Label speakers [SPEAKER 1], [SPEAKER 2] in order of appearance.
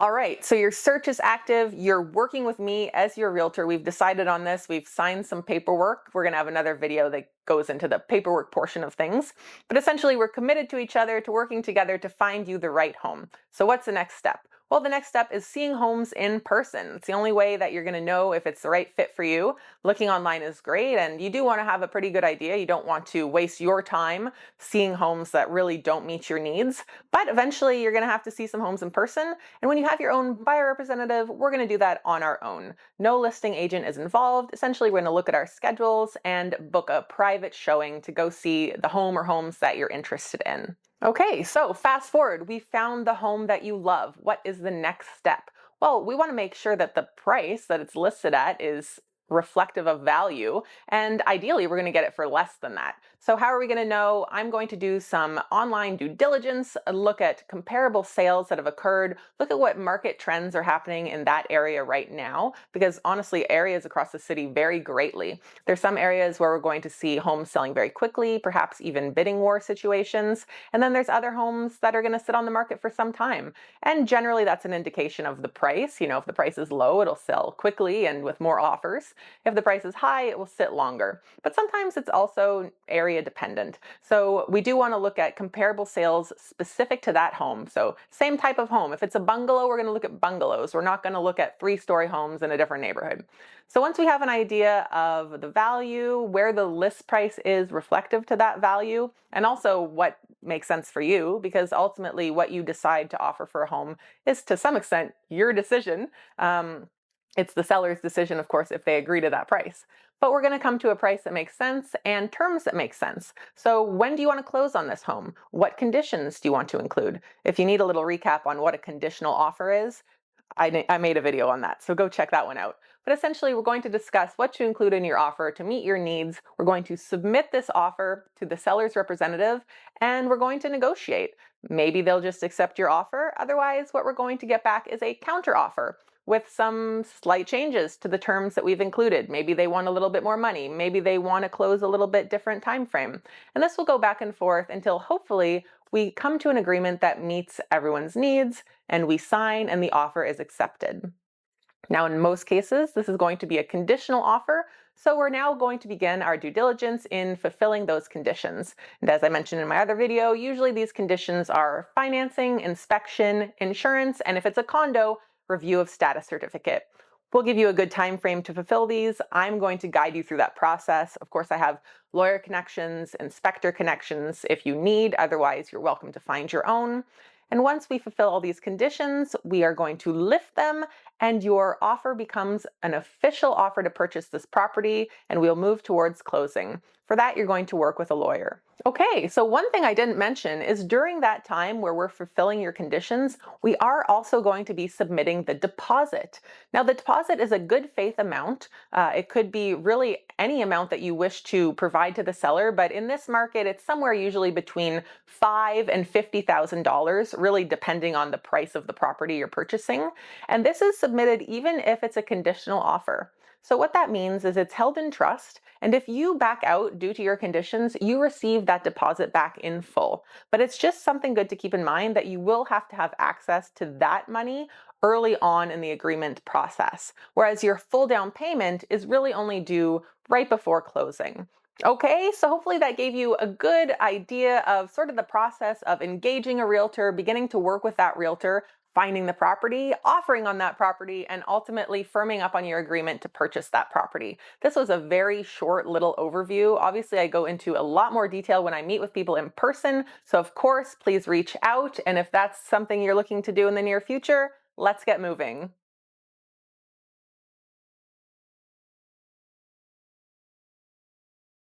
[SPEAKER 1] All right, so your search is active. You're working with me as your realtor. We've decided on this. We've signed some paperwork. We're going to have another video that goes into the paperwork portion of things. But essentially, we're committed to each other, to working together to find you the right home. So what's the next step? Well, the next step is seeing homes in person. It's the only way that you're going to know if it's the right fit for you. Looking online is great, and you do want to have a pretty good idea. You don't want to waste your time seeing homes that really don't meet your needs. But eventually, you're going to have to see some homes in person. And when you have your own buyer representative, we're going to do that on our own. No listing agent is involved. Essentially, we're going to look at our schedules and book a private showing to go see the home or homes that you're interested in. Okay, so fast forward, we found the home that you love. What is the next step? Well, we want to make sure that the price that it's listed at is reflective of value, and ideally we're going to get it for less than that. So how are we going to know? I'm going to do some online due diligence, look at comparable sales that have occurred, look at what market trends are happening in that area right now, because honestly, areas across the city vary greatly. There's some areas where we're going to see homes selling very quickly, perhaps even bidding war situations, and then there's other homes that are going to sit on the market for some time. And generally that's an indication of the price. If the price is low, it'll sell quickly and with more offers. If the price is high, it will sit longer. But sometimes it's also area dependent. So we do want to look at comparable sales specific to that home. So same type of home. If it's a bungalow, we're going to look at bungalows. We're not going to look at 3-story homes in a different neighborhood. So once we have an idea of the value, where the list price is reflective to that value, and also what makes sense for you, because ultimately what you decide to offer for a home is to some extent your decision. It's the seller's decision, of course, if they agree to that price. But we're going to come to a price that makes sense and terms that make sense. So when do you want to close on this home? What conditions do you want to include? If you need a little recap on what a conditional offer is, I made a video on that, so go check that one out. But essentially, we're going to discuss what to include in your offer to meet your needs. We're going to submit this offer to the seller's representative, and we're going to negotiate. Maybe they'll just accept your offer. Otherwise, what we're going to get back is a counter offer with some slight changes to the terms that we've included. Maybe they want a little bit more money. Maybe they want to close a little bit different time frame. And this will go back and forth until hopefully we come to an agreement that meets everyone's needs and we sign and the offer is accepted. Now, in most cases, this is going to be a conditional offer. So we're now going to begin our due diligence in fulfilling those conditions. And as I mentioned in my other video, usually these conditions are financing, inspection, insurance, and if it's a condo, review of status certificate. We'll give you a good time frame to fulfill these. I'm going to guide you through that process. Of course, I have lawyer connections, inspector connections if you need. Otherwise, you're welcome to find your own. And once we fulfill all these conditions, we are going to lift them and your offer becomes an official offer to purchase this property and we'll move towards closing. For that, you're going to work with a lawyer. Okay, so one thing I didn't mention is during that time where we're fulfilling your conditions, we are also going to be submitting the deposit. Now, the deposit is a good faith amount. It could be really any amount that you wish to provide to the seller, but in this market, it's somewhere usually between $5,000 and $50,000, really depending on the price of the property you're purchasing. And this is submitted even if it's a conditional offer. So what that means is it's held in trust, and if you back out due to your conditions, you receive that deposit back in full. But it's just something good to keep in mind that you will have to have access to that money early on in the agreement process, whereas your full down payment is really only due right before closing. Okay, so hopefully that gave you a good idea of sort of the process of engaging a realtor, beginning to work with that realtor, finding the property, offering on that property, and ultimately firming up on your agreement to purchase that property. This was a very short little overview. Obviously, I go into a lot more detail when I meet with people in person. So of course, please reach out. And if that's something you're looking to do in the near future, let's get moving.